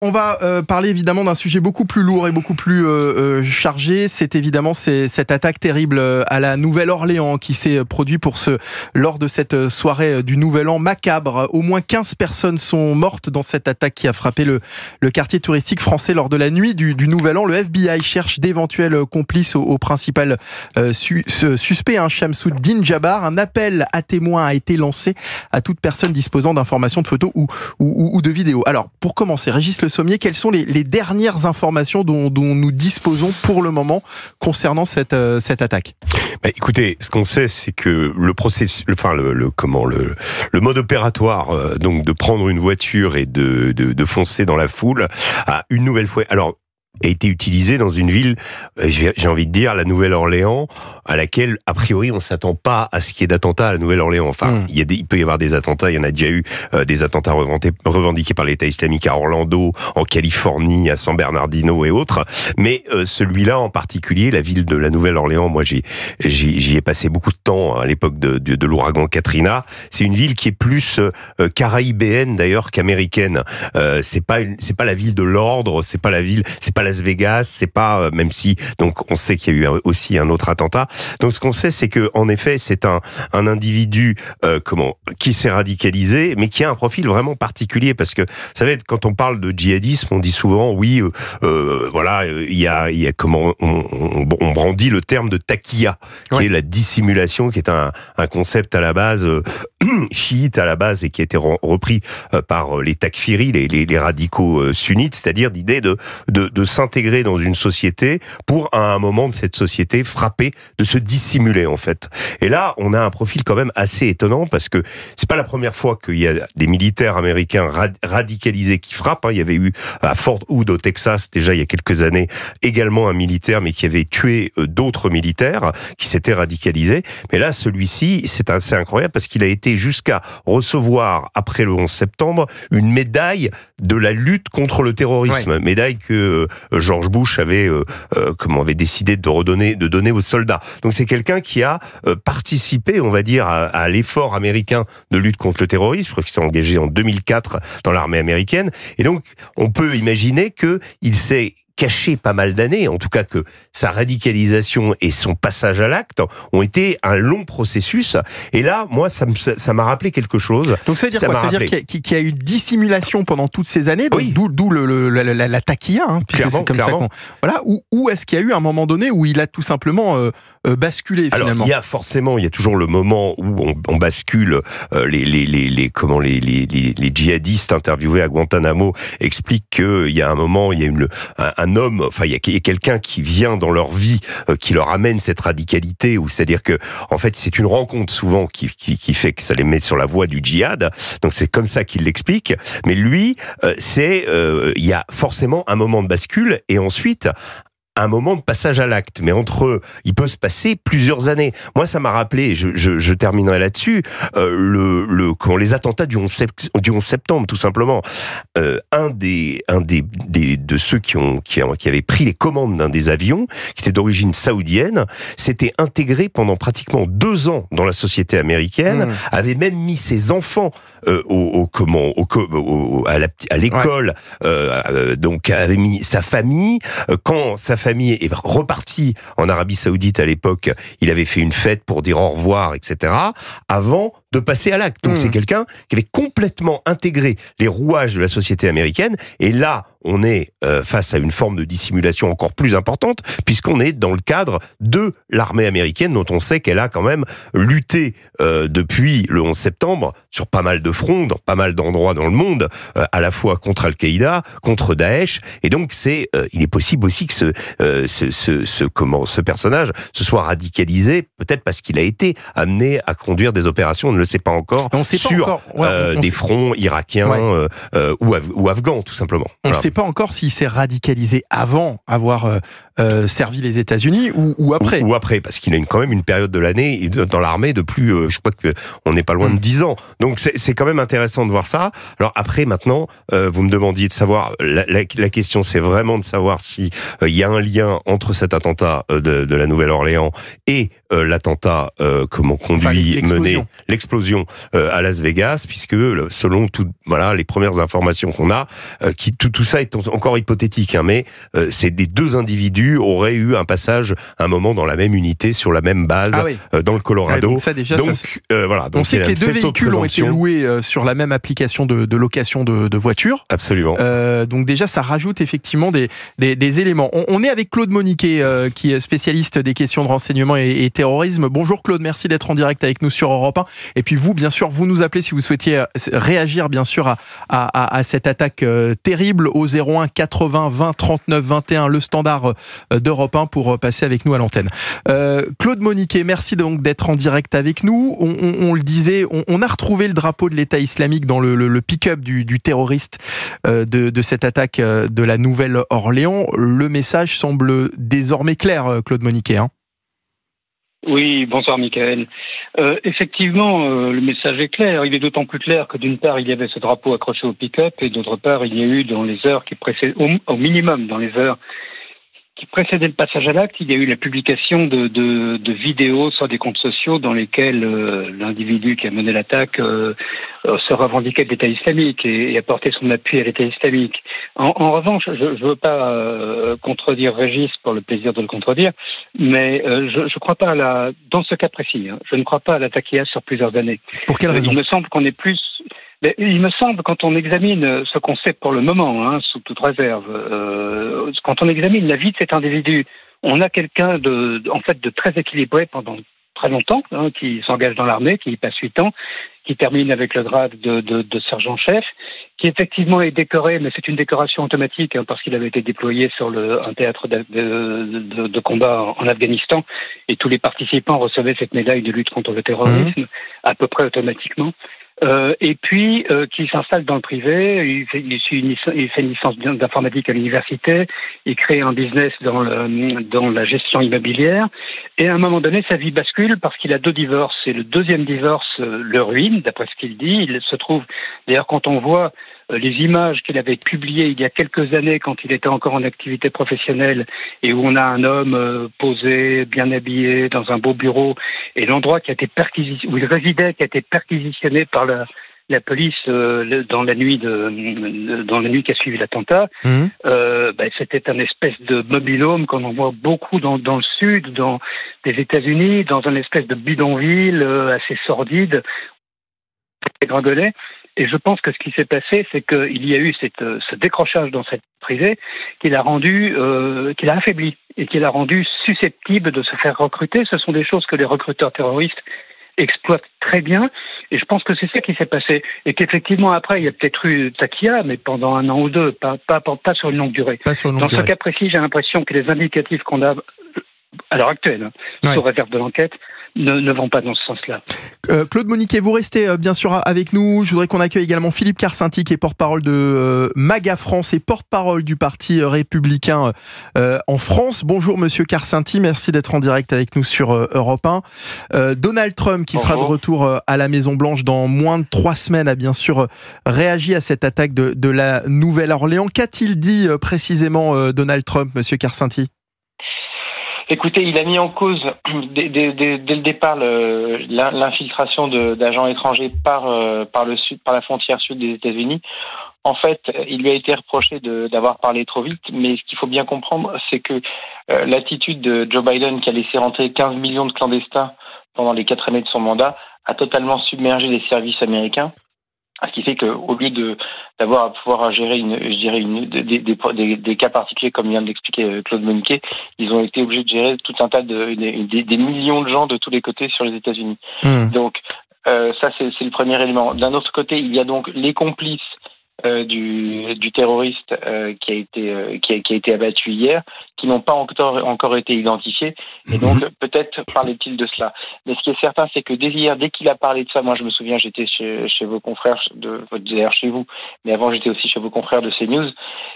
On va parler évidemment d'un sujet beaucoup plus lourd et beaucoup plus chargé. C'est évidemment cette attaque terrible à la Nouvelle-Orléans qui s'est produite lors de cette soirée du Nouvel An macabre. Au moins 15 personnes sont mortes dans cette attaque qui a frappé le quartier touristique français lors de la nuit du Nouvel An. Le FBI cherche d'éventuels complices au principal suspect, Shamsuddin Jabbar. Un appel à témoins a été lancé à toute personne disposant d'informations, de photos ou de vidéos. Alors, pour commencer, Régis Le Sommier, quelles sont les dernières informations dont nous disposons pour le moment concernant cette attaque ? Écoutez, ce qu'on sait, c'est que le processus, le mode opératoire, donc de prendre une voiture et de foncer dans la foule, a une nouvelle fois, a été utilisé dans une ville, j'ai envie de dire, la Nouvelle-Orléans, à laquelle, a priori, on s'attend pas à ce qu'il y ait d'attentats à la Nouvelle-Orléans. Enfin, il peut y avoir des attentats, il y en a déjà eu des attentats revendiqués par l'État islamique à Orlando, en Californie, à San Bernardino et autres. Mais celui-là en particulier, la ville de la Nouvelle-Orléans, moi j'y ai passé beaucoup de temps à l'époque de l'ouragan Katrina. C'est une ville qui est plus caraïbéenne d'ailleurs qu'américaine. C'est pas la ville de l'ordre, c'est pas Las Vegas, c'est pas, même si, donc on sait qu'il y a eu aussi un autre attentat. Donc ce qu'on sait, c'est que en effet, c'est un individu qui s'est radicalisé, mais qui a un profil vraiment particulier, parce que vous savez, quand on parle de djihadisme, on dit souvent il y a on brandit le terme de taqiyya, qui est la dissimulation, qui est un concept à la base chiite à la base et qui a été repris par les takfiris, les radicaux sunnites, c'est-à-dire l'idée de s'intégrer dans une société pour, à un moment de cette société, frapper, de se dissimuler, en fait. Et là, on a un profil quand même assez étonnant, parce que c'est pas la première fois qu'il y a des militaires américains radicalisés qui frappent. Il y avait eu à Fort Hood, au Texas, déjà il y a quelques années, également un militaire, mais qui avait tué d'autres militaires qui s'étaient radicalisés. Mais là, celui-ci, c'est assez incroyable, parce qu'il a été jusqu'à recevoir, après le 11 septembre, une médaille de la lutte contre le terrorisme. Ouais. Médaille que George Bush avait décidé de donner aux soldats. Donc c'est quelqu'un qui a participé, on va dire, à l'effort américain de lutte contre le terrorisme, parce qu'il s'est engagé en 2004 dans l'armée américaine. Et donc, on peut imaginer qu'il s'est caché pas mal d'années, en tout cas que sa radicalisation et son passage à l'acte ont été un long processus. Et là, moi, ça m'a rappelé quelque chose. Donc ça veut dire quoi ? Ça veut dire qu'il y a eu dissimulation pendant toutes ces années, donc d'où la taqiyya, puisque c'est comme ça qu'on... Voilà, ou est-ce qu'il y a eu un moment donné où il a tout simplement basculé, finalement ? Alors, il y a toujours le moment où on bascule. Les djihadistes interviewés à Guantanamo expliquent qu'il y a un moment, il y a un homme, il y a quelqu'un qui vient dans leur vie, qui leur amène cette radicalité, ou c'est-à-dire que, en fait, c'est une rencontre souvent qui fait que ça les met sur la voie du djihad. Donc c'est comme ça qu'il l'explique. Mais lui, il y a forcément un moment de bascule, et ensuite un moment de passage à l'acte, mais il peut se passer plusieurs années. Moi, ça m'a rappelé, je terminerai là-dessus, les attentats du 11 septembre, tout simplement. Un de ceux qui avaient pris les commandes d'un des avions, qui était d'origine saoudienne, s'était intégré pendant pratiquement 2 ans dans la société américaine, avait même mis ses enfants à l'école, donc avait mis sa famille. Quand sa famille est repartie en Arabie Saoudite à l'époque, il avait fait une fête pour dire au revoir, etc., avant de passer à l'acte. Donc c'est quelqu'un qui avait complètement intégré les rouages de la société américaine, et là, on est face à une forme de dissimulation encore plus importante, puisqu'on est dans le cadre de l'armée américaine, dont on sait qu'elle a quand même lutté depuis le 11 septembre sur pas mal de fronts, dans pas mal d'endroits dans le monde, à la fois contre Al-Qaïda, contre Daesh, et donc il est possible aussi que ce personnage se soit radicalisé, peut-être parce qu'il a été amené à conduire des opérations, on ne le sait pas encore, sur des fronts irakiens ou afghans, tout simplement. On ne sait pas encore s'il s'est radicalisé avant avoir servi les États-Unis ou après. Ou après, parce qu'il a quand même une période de l'année dans l'armée de plus, je crois qu'on n'est pas loin de 10 ans. Donc c'est quand même intéressant de voir ça. Alors après, maintenant, vous me demandiez de savoir, la question c'est vraiment de savoir si il y a un lien entre cet attentat de la Nouvelle-Orléans et l'attentat l'explosion à Las Vegas, puisque selon les premières informations qu'on a, tout ça est encore hypothétique, hein, mais c'est les deux individus auraient eu un passage, un moment dans la même unité, sur la même base, dans le Colorado. Donc ça déjà, donc on sait que les deux véhicules ont été loués sur la même application de location de voitures. Absolument. Donc déjà, ça rajoute effectivement des éléments. On est avec Claude Moniquet, qui est spécialiste des questions de renseignement et terrorisme. Bonjour Claude, merci d'être en direct avec nous sur Europe 1. Et puis vous, bien sûr, vous nous appelez si vous souhaitiez réagir, bien sûr, à cette attaque terrible au 01 80 20 39 21, le standard d'Europe 1 pour passer avec nous à l'antenne. Claude Moniquet, merci donc d'être en direct avec nous. On le disait, on a retrouvé le drapeau de l'État islamique dans le pick-up du terroriste de cette attaque de la Nouvelle-Orléans. Le message semble désormais clair, Claude Moniquet. Hein. Oui, bonsoir Michael. Effectivement, le message est clair. Il est d'autant plus clair que d'une part, il y avait ce drapeau accroché au pick-up et d'autre part, il y a eu dans les heures qui précédaient, au minimum dans les heures qui précédait le passage à l'acte, il y a eu la publication de vidéos sur des comptes sociaux dans lesquels l'individu qui a mené l'attaque se revendiquait de l'État islamique et apportait son appui à l'État islamique. En revanche, je ne veux pas contredire Régis pour le plaisir de le contredire, mais je crois pas dans ce cas précis, je ne crois pas à l'attaque IA sur plusieurs années. Pour quelle raison ? Il me semble qu'on est plus... Mais il me semble, quand on examine ce qu'on sait pour le moment, sous toute réserve, quand on examine la vie de cet individu, on a quelqu'un de très équilibré pendant très longtemps, qui s'engage dans l'armée, qui y passe 8 ans, qui termine avec le grade de sergent-chef, qui effectivement est décoré, mais c'est une décoration automatique, parce qu'il avait été déployé sur un théâtre de combat en Afghanistan, et tous les participants recevaient cette médaille de lutte contre le terrorisme, à peu près automatiquement. Et puis qui s'installe dans le privé, il fait une licence d'informatique à l'université, il crée un business dans la gestion immobilière, et à un moment donné sa vie bascule parce qu'il a 2 divorces, et le deuxième divorce le ruine, d'après ce qu'il dit. Il se trouve, d'ailleurs quand on voit les images qu'il avait publiées il y a quelques années quand il était encore en activité professionnelle et où on a un homme posé, bien habillé, dans un beau bureau, et l'endroit qui a été où il résidait, qui a été perquisitionné par la police dans la nuit qui a suivi l'attentat. C'était un espèce de mobil-home qu'on en voit beaucoup dans le sud, des États-Unis, dans un espèce de bidonville assez sordide, dégringolé. Et je pense que ce qui s'est passé, c'est qu'il y a eu ce décrochage dans cette privée qui l'a affaibli et qui l'a rendu susceptible de se faire recruter. Ce sont des choses que les recruteurs terroristes exploitent très bien. Et je pense que c'est ça qui s'est passé. Et qu'effectivement, après, il y a peut-être eu Takia, mais pendant 1 an ou 2, pas sur une longue durée. Dans ce cas précis, j'ai l'impression que les indicatifs qu'on a à l'heure actuelle, sous réserve de l'enquête, ne vont pas dans ce sens-là. Claude Moniquet, vous restez bien sûr avec nous. Je voudrais qu'on accueille également Philippe Karsinti, qui est porte-parole de MAGA France et porte-parole du Parti républicain en France. Bonjour Monsieur Karsinti, merci d'être en direct avec nous sur Europe 1. Donald Trump, qui sera de retour à la Maison-Blanche dans moins de 3 semaines, a bien sûr réagi à cette attaque de la Nouvelle-Orléans. Qu'a-t-il dit précisément Donald Trump, Monsieur Karsinti ? Écoutez, il a mis en cause dès le départ l'infiltration d'agents étrangers par la frontière sud des États-Unis. En fait, il lui a été reproché d'avoir parlé trop vite, mais ce qu'il faut bien comprendre, c'est que l'attitude de Joe Biden, qui a laissé rentrer 15 millions de clandestins pendant les 4 années de son mandat, a totalement submergé les services américains. Ce qui fait qu'au lieu d'avoir à pouvoir gérer des cas particuliers, comme vient de l'expliquer Claude Moniquet, ils ont été obligés de gérer tout un tas des millions de gens de tous les côtés sur les États-Unis. Donc ça, c'est le premier élément. D'un autre côté, il y a donc les complices du terroriste qui a été abattu hier, qui n'ont pas encore été identifiés. Et donc, peut-être parlait-il de cela. Mais ce qui est certain, c'est que dès qu'il a parlé de ça, moi, je me souviens, j'étais chez vos confrères, d'ailleurs chez vous, mais avant, j'étais aussi chez vos confrères de CNews.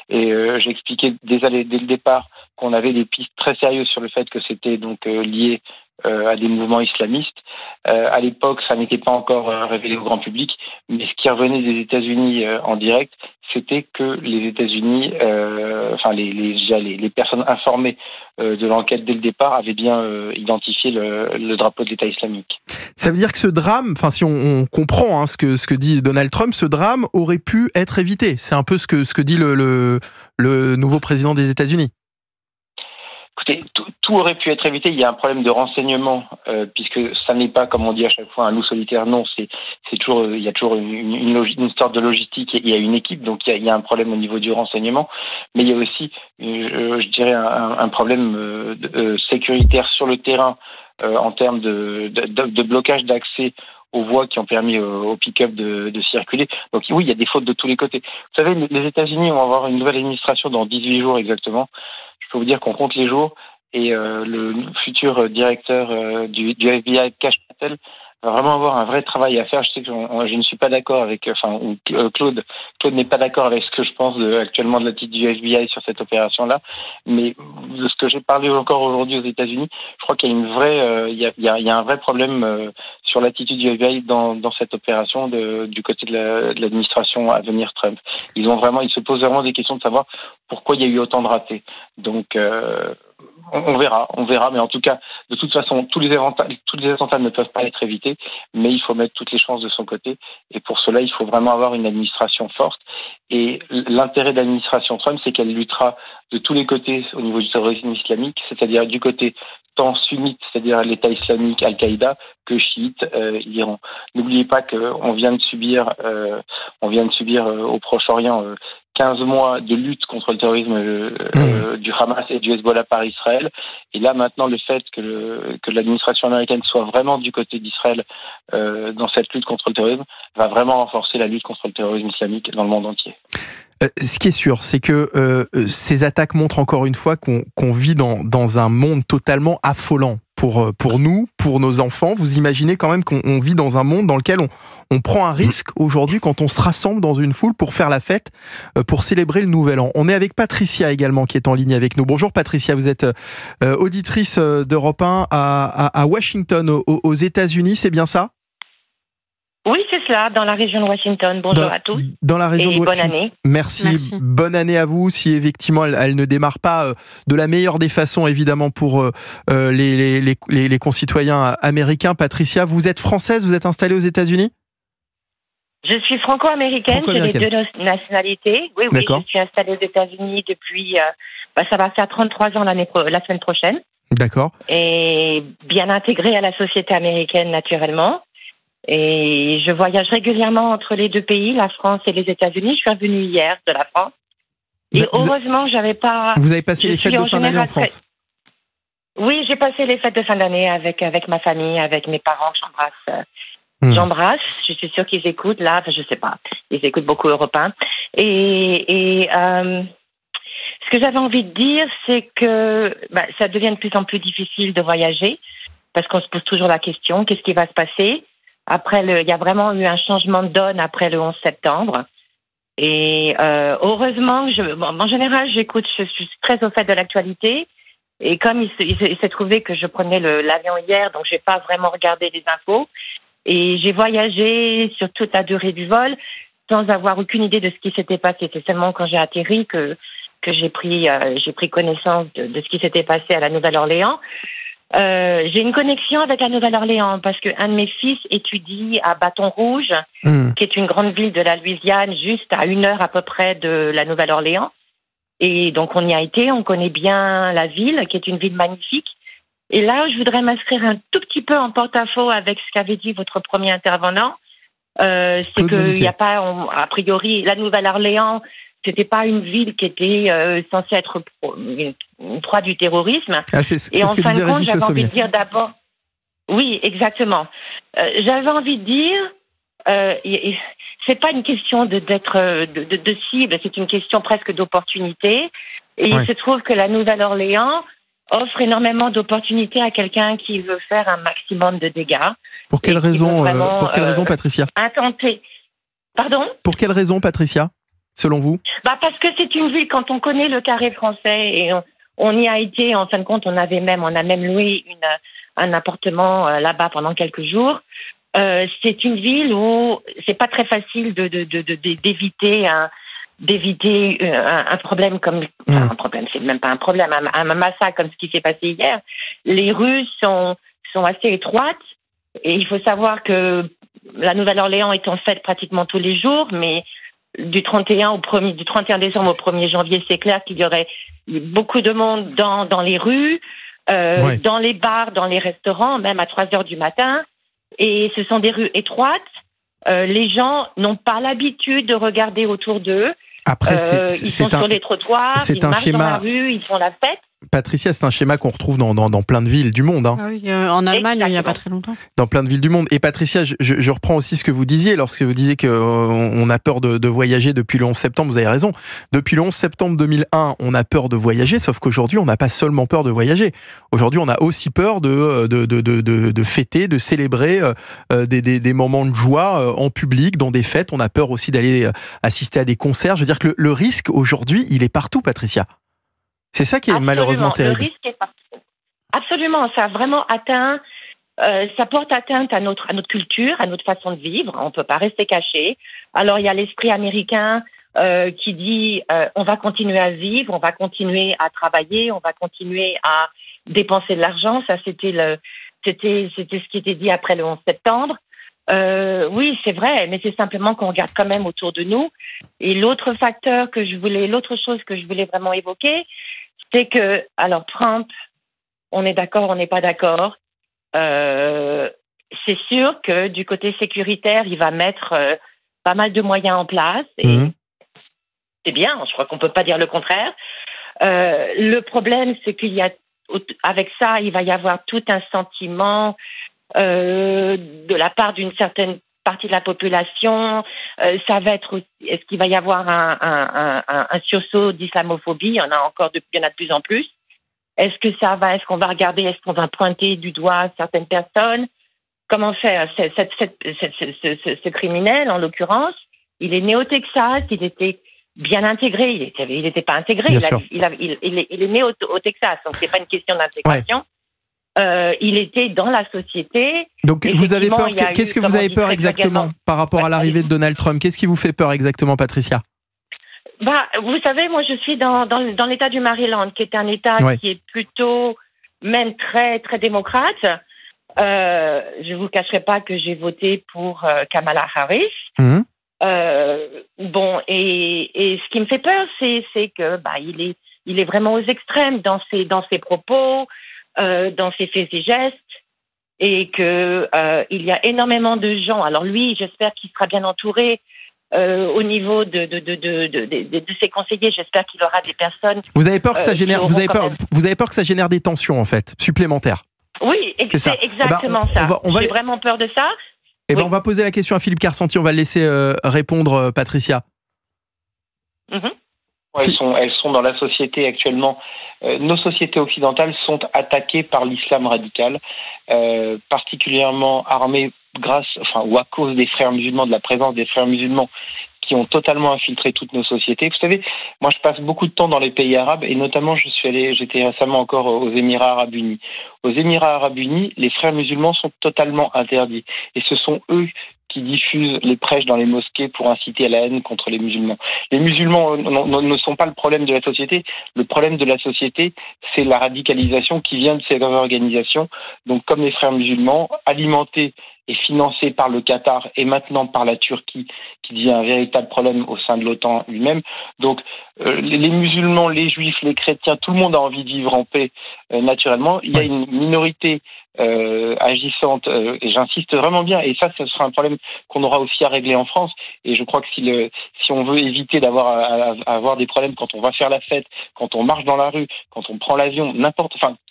Et j'expliquais dès le départ qu'on avait des pistes très sérieuses sur le fait que c'était donc lié à des mouvements islamistes. À l'époque, ça n'était pas encore révélé au grand public, mais ce qui revenait des États-Unis en direct, c'était que les États-Unis, les personnes informées de l'enquête dès le départ avaient bien identifié le drapeau de l'État islamique. Ça veut dire que ce drame, enfin si on comprend ce que dit Donald Trump, ce drame aurait pu être évité. C'est un peu ce que dit le nouveau président des États-Unis. Écoutez, tout aurait pu être évité. Il y a un problème de renseignement, puisque ça n'est pas, comme on dit à chaque fois, un loup solitaire. Non, c'est toujours, il y a toujours une sorte de logistique et il y a une équipe, donc il y a un problème au niveau du renseignement. Mais il y a aussi, je dirais, un problème sécuritaire sur le terrain en termes de blocage d'accès aux voies qui ont permis au pick-up de circuler. Donc oui, il y a des fautes de tous les côtés. Vous savez, les États-Unis vont avoir une nouvelle administration dans 18 jours exactement. Je peux vous dire qu'on compte les jours et le futur directeur du FBI, Kash Patel, va vraiment avoir un vrai travail à faire. Je sais que je ne suis pas d'accord avec, Claude n'est pas d'accord avec ce que je pense actuellement de l'attitude du FBI sur cette opération-là, mais de ce que j'ai parlé encore aujourd'hui aux États-Unis, je crois qu'il y a une vraie, il y a un vrai problème sur l'attitude du FBI dans cette opération du côté de l'administration à venir Trump. Ils se posent vraiment des questions de savoir pourquoi il y a eu autant de ratés. Donc on verra, mais en tout cas, de toute façon, tous les attentats ne peuvent pas être évités, mais il faut mettre toutes les chances de son côté, et pour cela, il faut vraiment avoir une administration forte, et l'intérêt de l'administration Trump, c'est qu'elle luttera de tous les côtés au niveau du terrorisme islamique, c'est-à-dire du côté tant sunnite, c'est-à-dire l'État islamique, Al-Qaïda, que chiite, l'Iran. N'oubliez pas qu'on vient de subir au Proche-Orient 15 mois de lutte contre le terrorisme du Hamas et du Hezbollah par Israël. Et là, maintenant, le fait que l'administration américaine soit vraiment du côté d'Israël dans cette lutte contre le terrorisme va vraiment renforcer la lutte contre le terrorisme islamique dans le monde entier. Ce qui est sûr, c'est que ces attaques montrent encore une fois qu'on vit dans un monde totalement affolant pour nous, pour nos enfants. Vous imaginez quand même qu'on vit dans un monde dans lequel on prend un risque aujourd'hui quand on se rassemble dans une foule pour faire la fête, pour célébrer le Nouvel An. On est avec Patricia également qui est en ligne avec nous. Bonjour Patricia, vous êtes auditrice d'Europe 1 à Washington aux États-Unis, c'est bien ça ? Oui, c'est cela, dans la région de Washington. Bonjour à tous. Dans la région et de Washington. Bonne année. Merci. Bonne année à vous. Si effectivement elle ne démarre pas de la meilleure des façons, évidemment, pour les concitoyens américains. Patricia, vous êtes française, vous êtes installée aux États-Unis ? Je suis franco-américaine, j'ai les deux nationalités. Oui, D'accord. Je suis installée aux États-Unis depuis, ça va faire 33 ans la semaine prochaine. D'accord. Et bien intégrée à la société américaine, naturellement. Et je voyage régulièrement entre les deux pays, la France et les États-Unis. Je suis revenue hier de la France. Et heureusement, j'avais pas... Vous avez passé les fêtes de fin d'année en France ? Oui, j'ai passé les fêtes de fin d'année avec ma famille, avec mes parents que j'embrasse. J'embrasse. Je suis sûre qu'ils écoutent là. Enfin, je sais pas. Ils écoutent beaucoup Europe 1. Et ce que j'avais envie de dire, c'est que ça devient de plus en plus difficile de voyager parce qu'on se pose toujours la question, qu'est-ce qui va se passer ? Après, il y a vraiment eu un changement de donne après le 11 septembre. Et heureusement, en général, je suis très au fait de l'actualité. Et comme il s'est trouvé que je prenais l'avion hier, donc j'ai pas vraiment regardé les infos. Et j'ai voyagé sur toute la durée du vol sans avoir aucune idée de ce qui s'était passé. C'est seulement quand j'ai atterri que j'ai pris connaissance de ce qui s'était passé à la Nouvelle-Orléans. J'ai une connexion avec la Nouvelle-Orléans parce qu'un de mes fils étudie à Bâton Rouge, qui est une grande ville de la Louisiane, juste à 1 heure à peu près de la Nouvelle-Orléans. Et donc on y a été, on connaît bien la ville, qui est une ville magnifique. Et là, je voudrais m'inscrire un tout petit peu en porte-à-faux avec ce qu'avait dit votre premier intervenant. C'est qu'il n'y a pas, a priori, la Nouvelle-Orléans, c'était pas une ville qui était censée être une proie du terrorisme. C'est en fin de compte, j'avais envie de dire d'abord... Oui, exactement. J'avais envie de dire... c'est pas une question de cible, c'est une question presque d'opportunité. Et il se trouve que la Nouvelle-Orléans offre énormément d'opportunités à quelqu'un qui veut faire un maximum de dégâts. Pour quelle raison, Patricia? Intenter. Pardon? Pour quelle raison, Patricia, selon vous? Parce que c'est une ville, quand on connaît le Carré français, et on y a été, en fin de compte, on a même loué un appartement là-bas pendant quelques jours. C'est une ville où c'est pas très facile d'éviter un problème comme un problème, c'est même pas un problème, un massacre comme ce qui s'est passé hier. Les rues sont assez étroites et il faut savoir que la Nouvelle-Orléans est en fête pratiquement tous les jours, mais du 31 décembre au 1er janvier, c'est clair qu'il y aurait beaucoup de monde dans les rues, dans les bars, dans les restaurants, même à 3h du matin. Et ce sont des rues étroites. Les gens n'ont pas l'habitude de regarder autour d'eux. Après, ils sont sur les trottoirs, ils marchent dans la rue, ils font la fête. Patricia, c'est un schéma qu'on retrouve dans plein de villes du monde. Hein. Ah oui, en Allemagne, il n'y a pas très longtemps. Dans plein de villes du monde. Et Patricia, je reprends aussi ce que vous disiez, lorsque vous disiez qu'on a peur de voyager depuis le 11 septembre, vous avez raison. Depuis le 11 septembre 2001, on a peur de voyager, sauf qu'aujourd'hui, on n'a pas seulement peur de voyager. Aujourd'hui, on a aussi peur de fêter, de célébrer des moments de joie en public, dans des fêtes. On a peur aussi d'aller assister à des concerts. Je veux dire que le risque, aujourd'hui, il est partout, Patricia. C'est ça qui est malheureusement terrible. Le risque est partout. Absolument, ça a vraiment atteint, ça porte atteinte à notre culture, à notre façon de vivre. On ne peut pas rester caché. Alors il y a l'esprit américain qui dit on va continuer à vivre, on va continuer à travailler, on va continuer à dépenser de l'argent. Ça c'était ce qui était dit après le 11 septembre. Oui, c'est vrai, mais c'est simplement qu'on regarde quand même autour de nous. Et l'autre chose que je voulais vraiment évoquer, c'est que, alors Trump, on est d'accord, on n'est pas d'accord. C'est sûr que du côté sécuritaire, il va mettre pas mal de moyens en place. Et c'est bien, je crois qu'on peut pas dire le contraire. Le problème, c'est avec ça, il va y avoir tout un sentiment de la part d'une certaine partie de la population. Ça va être est-ce qu'il va y avoir un sursaut d'islamophobie? Il y en a de plus en plus. Est-ce qu'on va regarder, est-ce qu'on va pointer du doigt certaines personnes? Comment faire? Ce criminel, en l'occurrence, il est né au Texas, il était bien intégré, il n'était pas intégré, il est né au Texas, donc c'est pas une question d'intégration. Ouais. Il était dans la société. Donc vous avez peur, qu'est-ce que vous avez peur exactement par rapport à l'arrivée de Donald Trump? Qu'est-ce qui vous fait peur exactement, Patricia? Vous savez, moi je suis dans l'État du Maryland, qui est un État qui est plutôt même très très démocrate. Je vous cacherai pas que j'ai voté pour Kamala Harris. Et ce qui me fait peur, c'est que il est vraiment aux extrêmes dans ses propos, dans ses faits et gestes, et que il y a énormément de gens. Alors lui, j'espère qu'il sera bien entouré au niveau de ses conseillers. J'espère qu'il aura des personnes. Vous avez peur que ça génère vous avez peur que ça génère des tensions en fait supplémentaires. Oui, c'est exactement ça. J'ai vraiment peur de ça. On va poser la question à Philippe Carcenti. On va le laisser répondre, Patricia. Elles sont dans la société actuellement. Nos sociétés occidentales sont attaquées par l'islam radical, particulièrement armées ou à cause des frères musulmans, de la présence des frères musulmans qui ont totalement infiltré toutes nos sociétés. Vous savez, moi je passe beaucoup de temps dans les pays arabes et notamment j'étais récemment encore aux Émirats arabes unis. Aux Émirats arabes unis, les frères musulmans sont totalement interdits et ce sont eux qui diffusent les prêches dans les mosquées pour inciter à la haine contre les musulmans. Les musulmans ne sont pas le problème de la société. Le problème de la société, c'est la radicalisation qui vient de ces organisations. Donc, comme les frères musulmans, alimentés et financés par le Qatar et maintenant par la Turquie, qui devient un véritable problème au sein de l'OTAN lui-même. Donc, les musulmans, les juifs, les chrétiens, tout le monde a envie de vivre en paix naturellement. Il y a une minorité agissante, et j'insiste vraiment bien, et ça, ce sera un problème qu'on aura aussi à régler en France, et je crois que si on veut éviter à avoir des problèmes quand on va faire la fête, quand on marche dans la rue, quand on prend l'avion,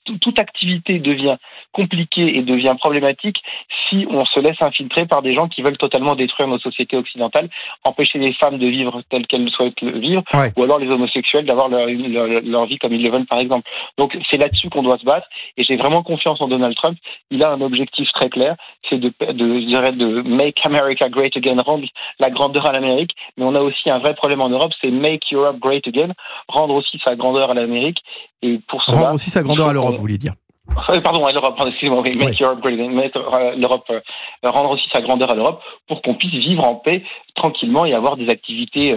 toute activité devient compliquée et devient problématique si on se laisse infiltrer par des gens qui veulent totalement détruire nos sociétés occidentales, empêcher les femmes de vivre telles qu'elles souhaitent le vivre, ou alors les homosexuels d'avoir leur vie comme ils le veulent, par exemple. Donc c'est là-dessus qu'on doit se battre, et j'ai vraiment confiance en Donald Trump. Il a un objectif très clair, c'est de make America great again, rendre la grandeur à l'Amérique, mais on a aussi un vrai problème en Europe, c'est make Europe great again, rendre aussi sa grandeur à l'Amérique, et pour cela... Rendre aussi sa grandeur à l'Europe, vous voulez dire. Pardon, à l'Europe, excusez-moi, oui, make Europe great again, l'Europe, rendre aussi sa grandeur à l'Europe pour qu'on puisse vivre en paix tranquillement et avoir des activités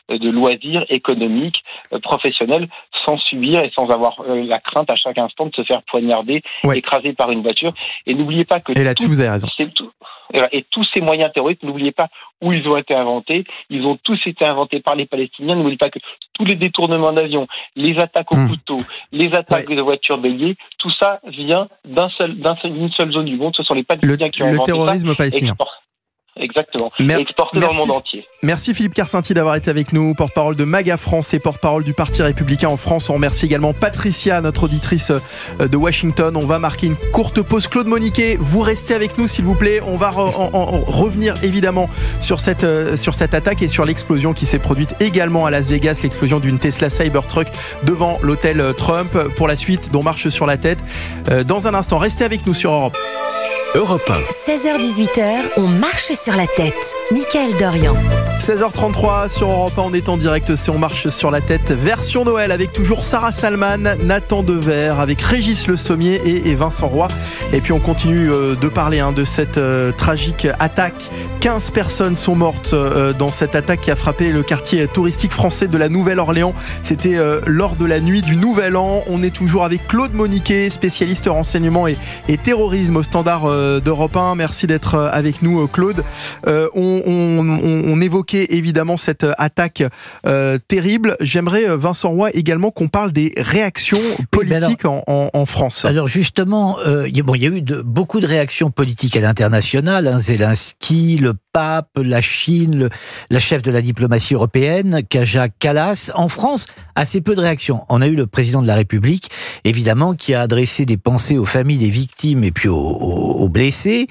de loisirs économiques, professionnelles, sans subir et sans avoir la crainte à chaque instant de se faire poignarder, écraser par une voiture. Et n'oubliez pas que... Et là-dessus, vous avez raison. Et tous ces moyens terroristes, n'oubliez pas où ils ont été inventés. Ils ont tous été inventés par les Palestiniens. N'oubliez pas que tous les détournements d'avions, les attaques au couteau, les attaques de voitures béliers, tout ça vient d'une seule zone du monde. Ce sont les Palestiniens qui ont inventé le terrorisme palestinien. Exactement. Exporté dans le monde entier. Merci Philippe Kersenty d'avoir été avec nous, porte-parole de MAGA France et porte-parole du Parti républicain en France. On remercie également Patricia, notre auditrice de Washington. On va marquer une courte pause. Claude Moniquet, vous restez avec nous s'il vous plaît. On va revenir évidemment sur cette attaque et sur l'explosion qui s'est produite également à Las Vegas, l'explosion d'une Tesla Cybertruck devant l'hôtel Trump. Pour la suite, dont marche sur la tête. Dans un instant, restez avec nous sur Europe 16h-18h, on marche sur la tête. Mickaël Dorian. 16h33 sur Europe 1, on est en direct, c'est On marche sur la tête, version Noël, avec toujours Sarah Salman, Nathan Dever, avec Régis Le Sommier et Vincent Roy. Et puis on continue de parler de cette tragique attaque. 15 personnes sont mortes dans cette attaque qui a frappé le quartier touristique français de la Nouvelle-Orléans. C'était lors de la nuit du Nouvel An. On est toujours avec Claude Moniquet, spécialiste renseignement et terrorisme au Standard d'Europe 1. Merci d'être avec nous, Claude. On évoquait évidemment cette attaque terrible. J'aimerais, Vincent Roy, également qu'on parle des réactions politiques en France. Alors justement, il y a eu beaucoup de réactions politiques à l'international. Zelensky, le pape, la Chine, la chef de la diplomatie européenne, Kaja Kallas. En France, assez peu de réactions. On a eu le président de la République, évidemment, qui a adressé des pensées aux familles des victimes et puis aux blessés.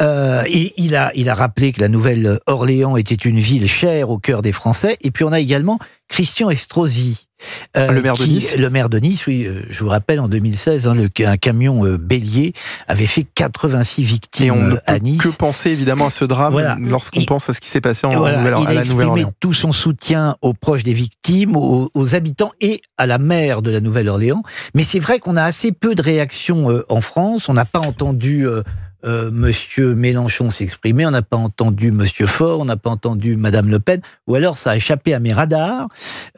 Et il a rappelé que la Nouvelle-Orléans était une ville chère au cœur des Français. Et puis on a également Christian Estrosi. Le maire de Nice. Le maire de Nice, oui. Je vous rappelle, en 2016, un camion bélier avait fait 86 victimes et on ne peut à Nice. Que penser évidemment à ce drame lorsqu'on pense à ce qui s'est passé à la Nouvelle-Orléans. Il a exprimé tout son soutien aux proches des victimes, aux habitants et à la maire de la Nouvelle-Orléans. Mais c'est vrai qu'on a assez peu de réactions en France. On n'a pas entendu... Monsieur Mélenchon s'exprimer, on n'a pas entendu Monsieur Faure, on n'a pas entendu Madame Le Pen, ou alors ça a échappé à mes radars,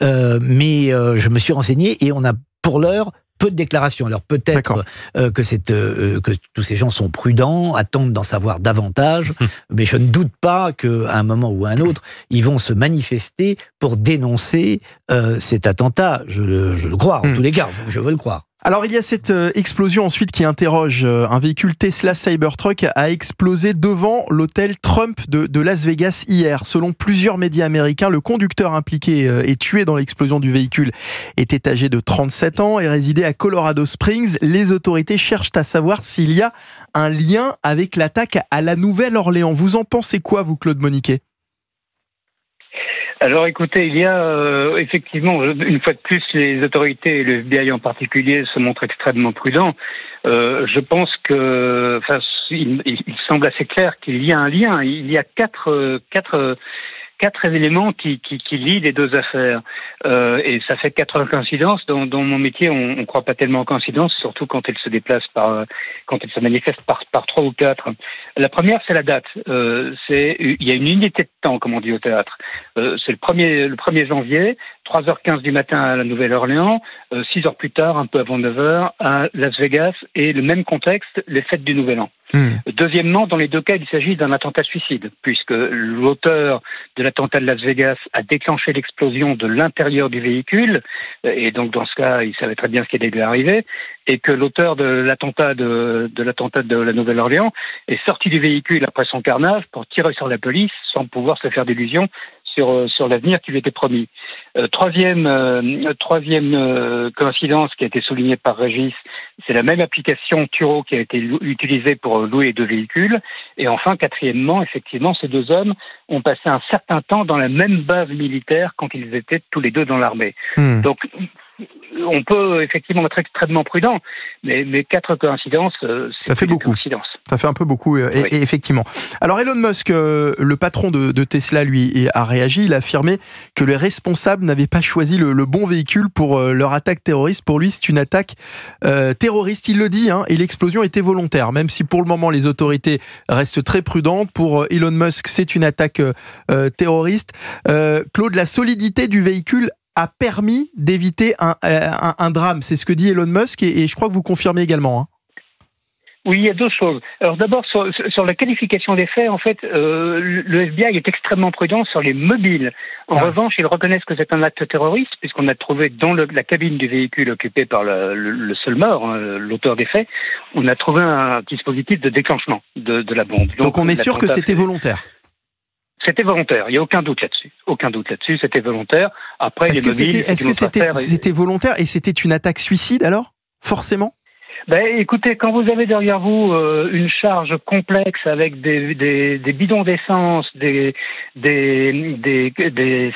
mais je me suis renseigné et on a pour l'heure peu de déclarations. Alors peut-être que tous ces gens sont prudents, attendent d'en savoir davantage, mais je ne doute pas qu'à un moment ou à un autre, ils vont se manifester pour dénoncer cet attentat. Je le crois, en tous les cas, je veux le croire. Alors il y a cette explosion ensuite qui interroge. Un véhicule Tesla Cybertruck a explosé devant l'hôtel Trump de Las Vegas hier. Selon plusieurs médias américains, le conducteur impliqué et tué dans l'explosion du véhicule était âgé de 37 ans et résidait à Colorado Springs. Les autorités cherchent à savoir s'il y a un lien avec l'attaque à la Nouvelle-Orléans. Vous en pensez quoi, vous, Claude Moniquet ? Alors écoutez, il y a effectivement, une fois de plus, les autorités, et le FBI en particulier, se montrent extrêmement prudents. Je pense que, il semble assez clair qu'il y a un lien. Il y a quatre éléments qui lient les deux affaires. Et ça fait 4 coïncidences. Dans mon métier, on ne croit pas tellement aux coïncidences, surtout quand elles se déplacent quand elles se manifestent par 3 ou 4. La première, c'est la date. Il y a une unité de temps, comme on dit au théâtre. C'est le 1er janvier, 3h15 du matin à la Nouvelle-Orléans, 6 heures plus tard, un peu avant 9h, à Las Vegas, et le même contexte, les fêtes du Nouvel An. Deuxièmement, dans les deux cas, il s'agit d'un attentat suicide, puisque l'auteur de l'attentat de Las Vegas a déclenché l'explosion de l'intérieur du véhicule, et donc dans ce cas, il savait très bien ce qui allait lui arriver, et que l'auteur de l'attentat de la Nouvelle-Orléans est sorti du véhicule après son carnage pour tirer sur la police sans pouvoir se faire d'illusions sur l'avenir qui lui était promis. Troisième coïncidence qui a été soulignée par Régis, c'est la même application Turo qui a été utilisée pour louer 2 véhicules. Et enfin, quatrièmement, effectivement, ces 2 hommes ont passé un certain temps dans la même base militaire quand ils étaient tous les 2 dans l'armée. Donc, on peut effectivement être extrêmement prudent, mais 4 coïncidences, ça fait beaucoup. Ça fait un peu beaucoup, et effectivement. Alors Elon Musk, le patron de Tesla, lui, a réagi. Il a affirmé que les responsables n'avaient pas choisi le bon véhicule pour leur attaque terroriste. Pour lui, c'est une attaque terroriste, il le dit, et l'explosion était volontaire. Même si pour le moment, les autorités restent très prudentes, pour Elon Musk, c'est une attaque terroriste. Claude, la solidité du véhicule a permis d'éviter un drame. C'est ce que dit Elon Musk, et je crois que vous confirmez également. Oui, il y a 2 choses. Alors d'abord, sur la qualification des faits, en fait, le FBI est extrêmement prudent sur les mobiles. En revanche, ils reconnaissent que c'est un acte terroriste, puisqu'on a trouvé dans la cabine du véhicule occupé par le seul mort, l'auteur des faits, on a trouvé un dispositif de déclenchement de la bombe. Donc on est sûr que c'était volontaire. C'était volontaire, il n'y a aucun doute là-dessus. Aucun doute là-dessus, c'était volontaire. Après, est-ce que c'était volontaire et c'était une attaque suicide alors, forcément? Écoutez, quand vous avez derrière vous une charge complexe avec des bidons d'essence, des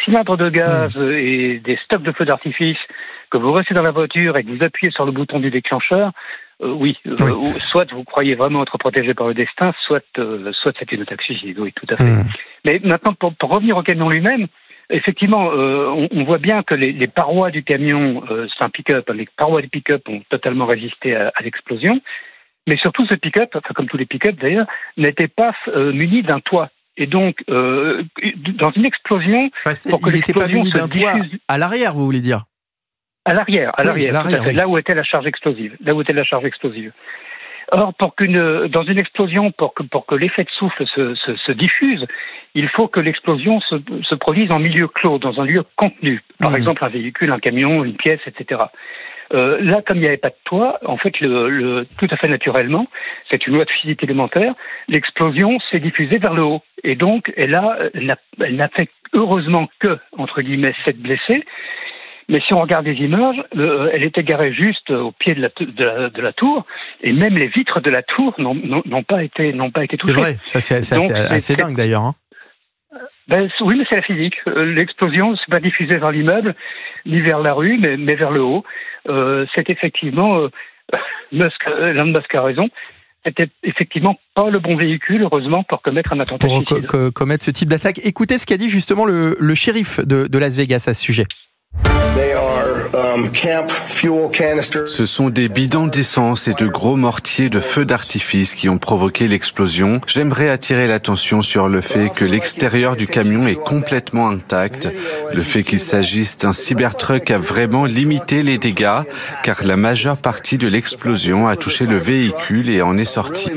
cylindres de gaz et des stocks de feux d'artifice, que vous restez dans la voiture et que vous appuyez sur le bouton du déclencheur, soit vous croyez vraiment être protégé par le destin, soit c'est une attaque suicide, oui, tout à fait. Mais maintenant, pour revenir au camion lui-même, effectivement, on voit bien que les parois du camion, c'est un pick-up, les parois du pick-up ont totalement résisté à l'explosion, mais surtout ce pick-up, enfin comme tous les pick-up d'ailleurs, n'était pas muni d'un toit. Et donc, dans une explosion, pour que il n'était pas muni d'un toit à l'arrière, vous voulez dire? À l'arrière, tout à fait, là où était la charge explosive. Or, dans une explosion, pour que l'effet de souffle se diffuse, il faut que l'explosion se produise en milieu clos, dans un lieu contenu. Par exemple, un véhicule, un camion, une pièce, etc. Là, comme il n'y avait pas de toit, en fait, tout à fait naturellement, c'est une loi de physique élémentaire, l'explosion s'est diffusée vers le haut. Et donc, elle n'a fait heureusement que, entre guillemets, 7 blessés. Mais si on regarde les images, elle était garée juste au pied de la tour, et même les vitres de la tour n'ont pas été touchées. C'est vrai, ça c'est assez dingue d'ailleurs. Oui, mais c'est la physique. L'explosion ne s'est pas diffusée vers l'immeuble, ni vers la rue, mais vers le haut. C'est effectivement, Elon Musk a raison, c'était effectivement pas le bon véhicule, heureusement, pour commettre un attentat suicide. Pour commettre ce type d'attaque. Écoutez ce qu'a dit justement le shérif de Las Vegas à ce sujet. Ce sont des bidons d'essence et de gros mortiers de feux d'artifice qui ont provoqué l'explosion. J'aimerais attirer l'attention sur le fait que l'extérieur du camion est complètement intact. Le fait qu'il s'agisse d'un Cybertruck a vraiment limité les dégâts, car la majeure partie de l'explosion a touché le véhicule et en est sortie.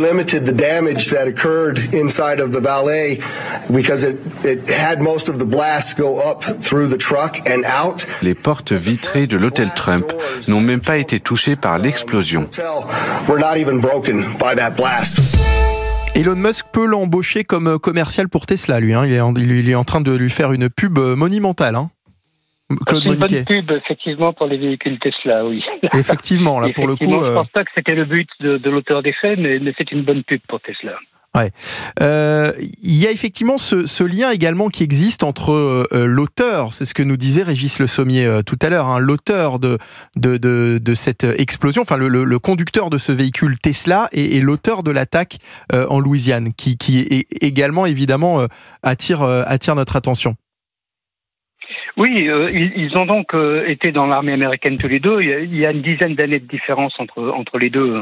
Les portes vitrées de l'hôtel Trump n'ont même pas été touchées par l'explosion. Elon Musk peut l'embaucher comme commercial pour Tesla, lui. Il est en train de lui faire une pub monumentale. Claude Moniquet. C'est une bonne pub, effectivement, pour les véhicules Tesla, oui. Effectivement, là, pour le coup... Je pense pas que c'était le but de l'auteur des faits, mais c'est une bonne pub pour Tesla. Ouais. Il y a effectivement ce lien également qui existe entre l'auteur, c'est ce que nous disait Régis Le Sommier tout à l'heure, l'auteur de cette explosion, enfin le conducteur de ce véhicule Tesla et l'auteur de l'attaque en Louisiane, qui également évidemment attire notre attention. Oui, ils ont donc été dans l'armée américaine tous les deux. Il y a une dizaine d'années de différence entre les deux.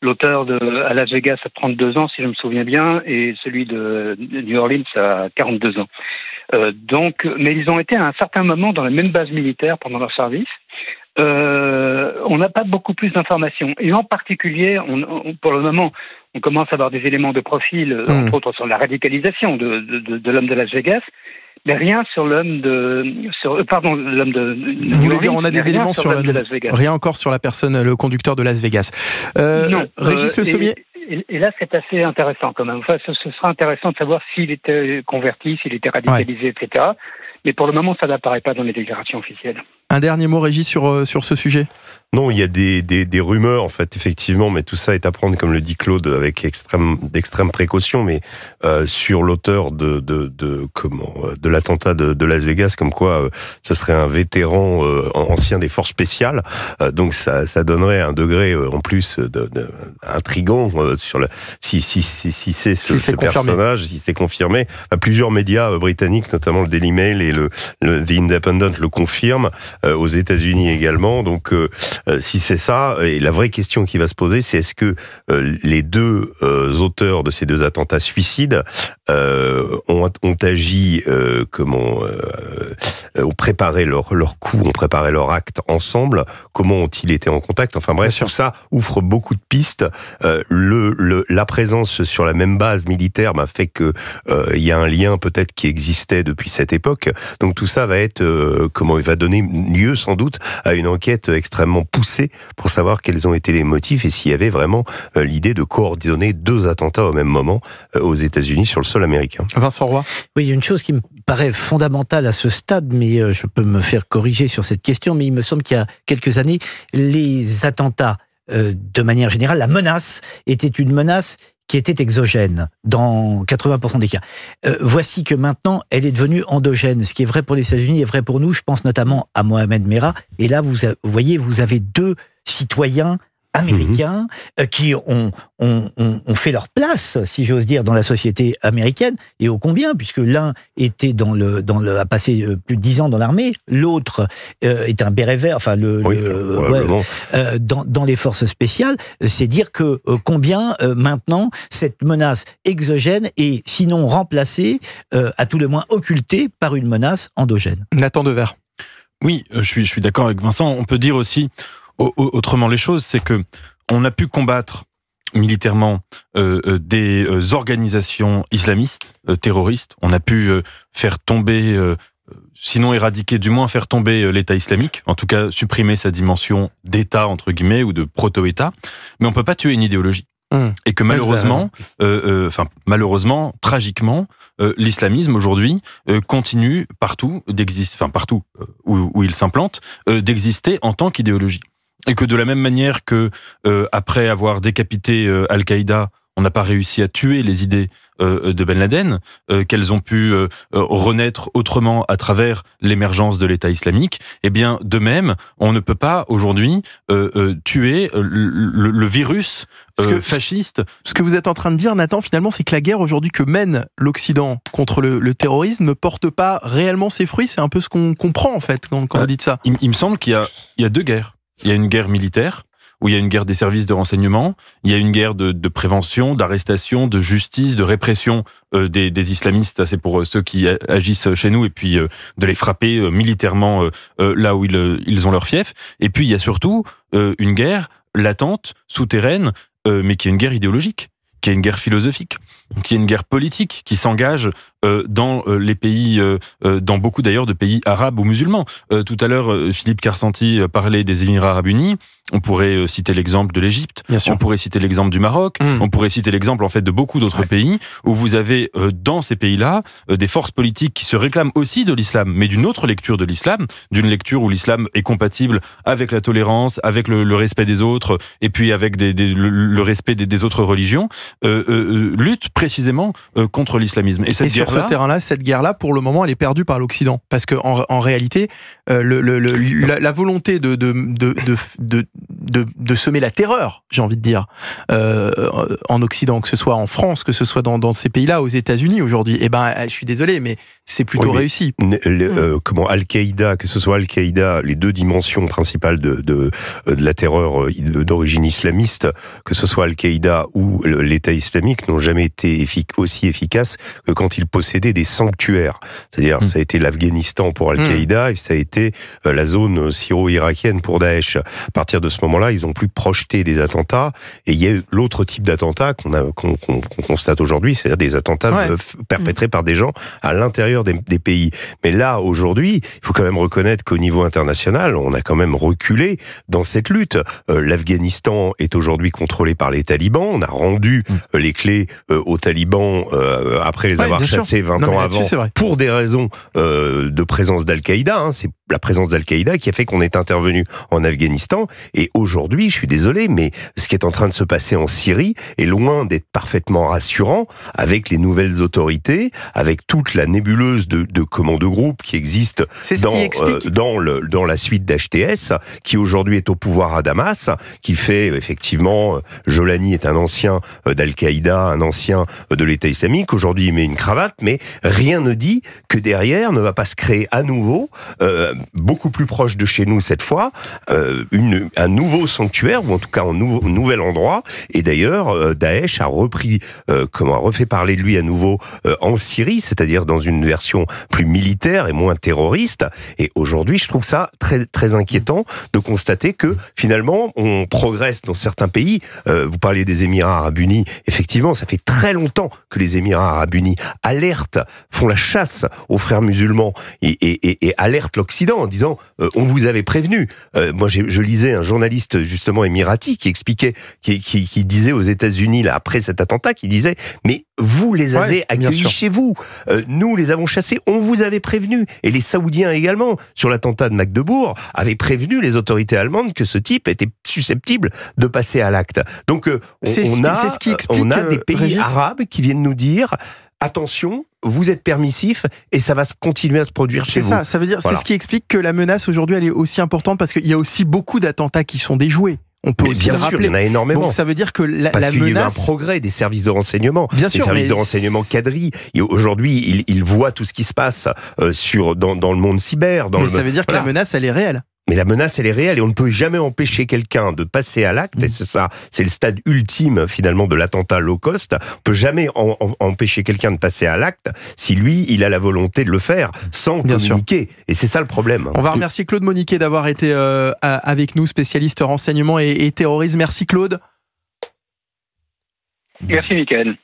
L'auteur à Las Vegas a 32 ans, si je me souviens bien, et celui de New Orleans a 42 ans. Mais ils ont été à un certain moment dans la même base militaire pendant leur service. On n'a pas beaucoup plus d'informations. Et en particulier, pour le moment, on commence à avoir des éléments de profil, entre autres sur la radicalisation de l'homme de Las Vegas. Mais rien sur l'homme de... Vous voulez dire, on a des éléments sur l'homme de Las Vegas. Rien encore sur la personne, le conducteur de Las Vegas. Non. Régis Le Sommier. Et là, c'est assez intéressant quand même. Enfin, ce sera intéressant de savoir s'il était converti, s'il était radicalisé, etc. Mais pour le moment, ça n'apparaît pas dans les déclarations officielles. Un dernier mot, Régis, sur ce sujet. Non, il y a des rumeurs, en fait, effectivement, mais tout ça est à prendre, comme le dit Claude, avec d'extrême précaution, mais sur l'auteur de l'attentat de Las Vegas, comme quoi ce serait un vétéran ancien des forces spéciales, donc ça donnerait un degré en plus intrigant sur si c'est ce personnage, si c'est confirmé. Plusieurs médias britanniques, notamment le Daily Mail et le The Independent, le confirment, aux États-Unis également. Donc si c'est ça, et la vraie question qui va se poser, c'est est-ce que les deux auteurs de ces deux attentats suicides ont agi, ont préparé leur coup, ont préparé leur acte ensemble, comment ont-ils été en contact, enfin bref, tout ça ouvre beaucoup de pistes. La présence sur la même base militaire fait que il y a un lien peut-être qui existait depuis cette époque, donc tout ça va être, il va donner lieu sans doute à une enquête extrêmement poussée pour savoir quels ont été les motifs et s'il y avait vraiment l'idée de coordonner deux attentats au même moment aux États-Unis sur le sol américain. Vincent Roy. Oui, il y a une chose qui me paraît fondamentale à ce stade, mais je peux me faire corriger sur cette question, mais il me semble qu'il y a quelques années, les attentats, de manière générale, la menace était une menace qui était exogène dans 80% des cas. Voici que maintenant, elle est devenue endogène. Ce qui est vrai pour les États-Unis est vrai pour nous. Je pense notamment à Mohamed Merah. Et là, vous voyez, vous avez deux citoyens américains qui ont fait leur place, si j'ose dire, dans la société américaine, et ô combien, puisque l'un était a passé plus de 10 ans dans l'armée, l'autre est un béret vert, enfin dans les forces spéciales. C'est dire que combien maintenant cette menace exogène est sinon remplacée, à tout le moins occultée par une menace endogène. Nathan Devers. Oui, je suis d'accord avec Vincent. On peut dire aussi autrement les choses, c'est que on a pu combattre militairement des organisations islamistes, terroristes. On a pu faire tomber, sinon éradiquer, du moins faire tomber l'État islamique, en tout cas supprimer sa dimension d'État, entre guillemets, ou de proto-État. Mais on peut pas tuer une idéologie. Et que malheureusement, tragiquement, l'islamisme aujourd'hui continue partout où il s'implante, d'exister en tant qu'idéologie. Et que de la même manière que après avoir décapité Al-Qaïda, on n'a pas réussi à tuer les idées de Ben Laden, qu'elles ont pu renaître autrement à travers l'émergence de l'État islamique, eh bien, de même, on ne peut pas aujourd'hui tuer le virus fasciste. Ce que vous êtes en train de dire, Nathan, finalement, c'est que la guerre aujourd'hui que mène l'Occident contre le terrorisme ne porte pas réellement ses fruits. C'est un peu ce qu'on comprend, en fait, quand vous dites ça. Il me semble qu'il y a deux guerres. Il y a une guerre militaire, où il y a une guerre des services de renseignement, il y a une guerre de prévention, d'arrestation, de justice, de répression des islamistes, c'est pour ceux qui agissent chez nous, et puis de les frapper militairement là où ils ont leur fief. Et puis il y a surtout une guerre latente, souterraine, mais qui est une guerre idéologique, qui est une guerre philosophique, qui est une guerre politique, qui s'engage dans les pays, dans beaucoup d'ailleurs de pays arabes ou musulmans. Tout à l'heure, Philippe Carsanti parlait des Émirats arabes unis. On pourrait citer l'exemple de l'Égypte, on pourrait citer l'exemple du Maroc, on pourrait citer l'exemple en fait de beaucoup d'autres pays où vous avez dans ces pays-là des forces politiques qui se réclament aussi de l'islam, mais d'une autre lecture de l'islam, d'une lecture où l'islam est compatible avec la tolérance, avec le respect des autres, et puis avec le respect des autres religions, lutte précisément contre l'islamisme. Et sur ce terrain-là, cette guerre-là, pour le moment, elle est perdue par l'Occident, parce que en réalité, la volonté de semer la terreur, j'ai envie de dire, en Occident, que ce soit en France, que ce soit dans ces pays-là, aux États-Unis aujourd'hui, eh ben, je suis désolé, mais c'est plutôt réussi. Al-Qaïda, que ce soit Al-Qaïda, les deux dimensions principales de la terreur d'origine islamiste, que ce soit Al-Qaïda ou l'État islamique, n'ont jamais été aussi efficaces que quand ils possédaient des sanctuaires. C'est-à-dire, ça a été l'Afghanistan pour Al-Qaïda et ça a été la zone syro-irakienne pour Daesh. À partir de ce moment-là, ils ont plus projeté des attentats, et il y a eu l'autre type d'attentats qu'on constate aujourd'hui, c'est-à-dire des attentats perpétrés par des gens à l'intérieur l'intérieur des pays. Mais là, aujourd'hui, il faut quand même reconnaître qu'au niveau international, on a quand même reculé dans cette lutte. L'Afghanistan est aujourd'hui contrôlé par les talibans. On a rendu les clés aux talibans après les avoir chassés 20 ans avant pour des raisons de présence d'Al-Qaïda. C'est la présence d'Al-Qaïda qui a fait qu'on est intervenu en Afghanistan. Et aujourd'hui, je suis désolé, mais ce qui est en train de se passer en Syrie est loin d'être parfaitement rassurant avec les nouvelles autorités, avec toute la nébuleuse de groupes qui existent dans la suite d'HTS, qui aujourd'hui est au pouvoir à Damas, qui fait effectivement, Jolani est un ancien d'Al-Qaïda, un ancien de l'État islamique. Aujourd'hui, il met une cravate, mais rien ne dit que derrière ne va pas se créer à nouveau, beaucoup plus proche de chez nous cette fois, un nouveau sanctuaire, ou en tout cas un nouvel endroit. Et d'ailleurs, Daesh a refait parler de lui à nouveau en Syrie, c'est-à-dire dans une version plus militaire et moins terroriste. Et aujourd'hui, je trouve ça très, très inquiétant de constater que finalement, on progresse dans certains pays. Vous parliez des Émirats Arabes Unis. Effectivement, ça fait très longtemps que les Émirats Arabes Unis alertent, font la chasse aux frères musulmans et alertent l'Occident en disant on vous avait prévenu. Moi, je lisais un journaliste justement émirati qui expliquait, qui disait aux États-Unis là après cet attentat, qui disait mais vous les avez accueillis chez vous. Nous les avons chassés. On vous avait prévenu. Et les Saoudiens également sur l'attentat de Magdebourg avaient prévenu les autorités allemandes que ce type était susceptible de passer à l'acte. Donc on a des pays arabes qui viennent nous dire attention, vous êtes permissif et ça va continuer à se produire chez vous. C'est ça, ça veut dire, c'est ce qui explique que la menace aujourd'hui elle est aussi importante parce qu'il y a aussi beaucoup d'attentats qui sont déjoués. On peut aussi bien le sûr, rappeler. il y en a énormément. Donc ça veut dire que parce qu'il y a eu un menace... progrès des services de renseignement. Bien sûr, les services de renseignement quadrillent. Aujourd'hui, ils voient tout ce qui se passe dans le monde cyber. Ça veut dire que la menace, elle est réelle. Mais la menace, elle est réelle et on ne peut jamais empêcher quelqu'un de passer à l'acte. Et c'est ça, c'est le stade ultime finalement de l'attentat low cost. On peut jamais empêcher quelqu'un de passer à l'acte si lui, il a la volonté de le faire sans communiquer. Et c'est ça le problème. On va remercier Claude Moniquet d'avoir été avec nous, spécialiste renseignement et terrorisme. Merci Claude. Merci Mickaël.